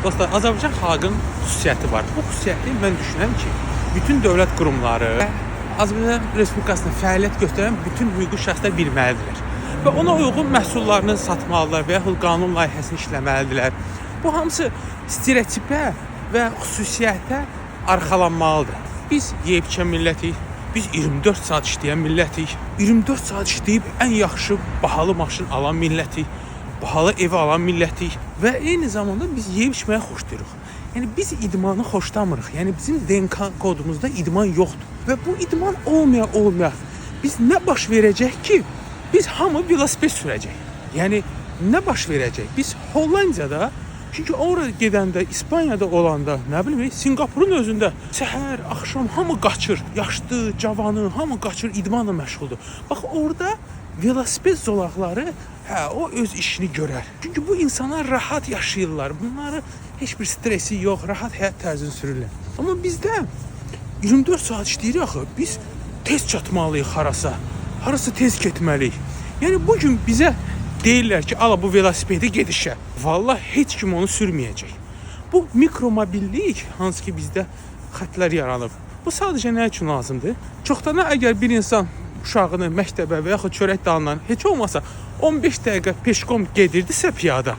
Dostlar, Azərbaycan xalqının xüsusiyyəti var. Bu xüsusiyyəti mən düşünürəm ki, bütün dövlət qurumları və Azərbaycan Respublikasında fəaliyyət göstərən bütün hüquqi şəxslər bilməlidirlər. Və ona uyğun məhsullarını satmalıdırlar və yaxud qanun layihəsini işləməlidirlər. Bu hamısı stereotipə və xüsusiyyətə arxalanmalıdır. Biz yeyib-içən millətik, biz 24 saat işləyən millətik, 24 saat işləyib ən yaxşı bahalı maşın alan millətik, bahalı evi alan millətik və eyni zamanda biz yeyib-içməyə xoşlayırıq. Yəni biz idmanı xoşlamırıq. Yəni bizim DNK kodumuzda idman yoxdur. Və bu idman olmaya biz nə baş verəcək ki, biz hamı velosiped sürəcək. Yəni nə baş verəcək? Biz Hollandiyada, çünki oraya gedəndə, İspaniyada olanda, nə bilim, Singapurun özündə səhər, axşam hamı qaçır. Yaşlı, cavanı, hamı qaçır, idmanla məşğuldur. Bax orada velosiped zolaqları, o öz işini görər. Çünki bu insanlar rahat yaşayırlar. Bunları heç bir stresi yox, rahat həyat tərzini sürürlər. Amma bizdə 24 saat işləyirik axı. Biz tez çatmalıyıq harasa. Harasa tez getməliyik. Yəni bugün bizə deyirlər ki, ala bu velosipedi gedişə. Vallahi heç kim onu sürməyəcək. Bu mikromobillik, hansı ki bizdə xətlər yaranıb. Bu sadəcə nə üçün lazımdır? Çoxdana əgər bir insan uşağını məktəbə və yaxud çörək dalından heç olmasa 15 dəqiqə peşkom gedirdisə piyada.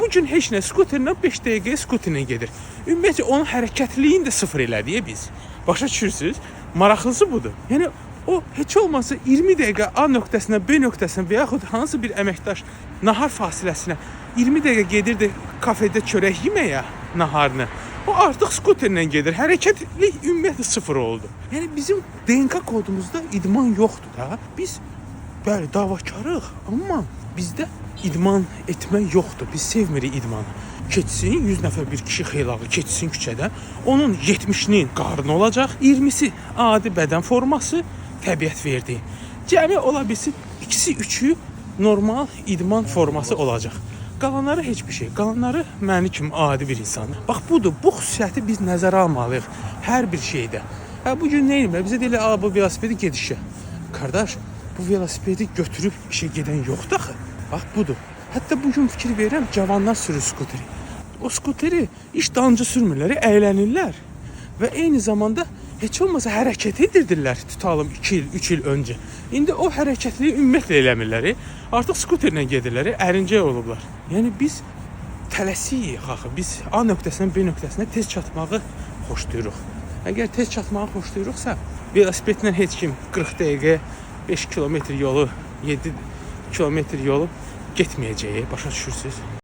Bu gün heç nə, skuterlə 5 dəqiqəyə skuterlə gedir. Ümumiyyətlə onun hərəkətliyini də sıfır elədik biz. Başa düşürsünüz? Maraqlısı budur. Yəni o heç olmasa 20 dəqiqə A nöqtəsinə, B nöqtəsinə və yaxud hansı bir əməkdaş nahar fasiləsinə 20 dəqiqə gedirdi kafedə çörək yeməyə naharını. O artıq skuterlə gedir. Hərəkətlilik ümumiyyətlə sıfır oldu. Yəni bizim DNK kodumuzda idman yoxdur da. Biz bəli davakarıq, amma bizdə idman etmək yoxdur. Biz sevmirik idmanı. Keçsin 100 nəfər bir kişi xeylağı keçsin küçədən. Onun 70'nin qarnı olacaq, 20'si adi bədən forması, təbiət verdiyi. Cəmi ola bilsin, ikisi üçü normal idman forması olacaq. Qalanları heç bir şey. Qalanları məni kimi adi bir insandır. Bax budur. Bu xüsusiyyəti biz nəzərə almalıyıq hər bir şeydə. Bu gün nə edirlər? Bizə deyirlər, bu velosipedi gedişə. Qardaş, bu velosipedi götürüb işə gedən yoxdur axı. Bax budur. Hətta bugün fikir verirəm, cavanlar sürür skuteri. O skuteri iş dalınca sürmürlər, əylənirlər. Və eyni zamanda heç olmasa hərəkət edirdirlər, tutalım 2 il, 3 il öncə. İndi o hərəkətliyi ümumiyyətlə eləmirlər. Artıq skuterlə gedirlər, ərincək olublar. Yəni biz tələsiyik axı. Biz A nöqtəsindən B nöqtəsinə tez çatmağı xoşlayırıq. Əgər tez çatmağı xoşlayırıqsa, velosipedlə heç kim 40 dəqiqə 5 kilometr yolu, 7 kilometr yolu getməyəcək, başa düşürsünüz?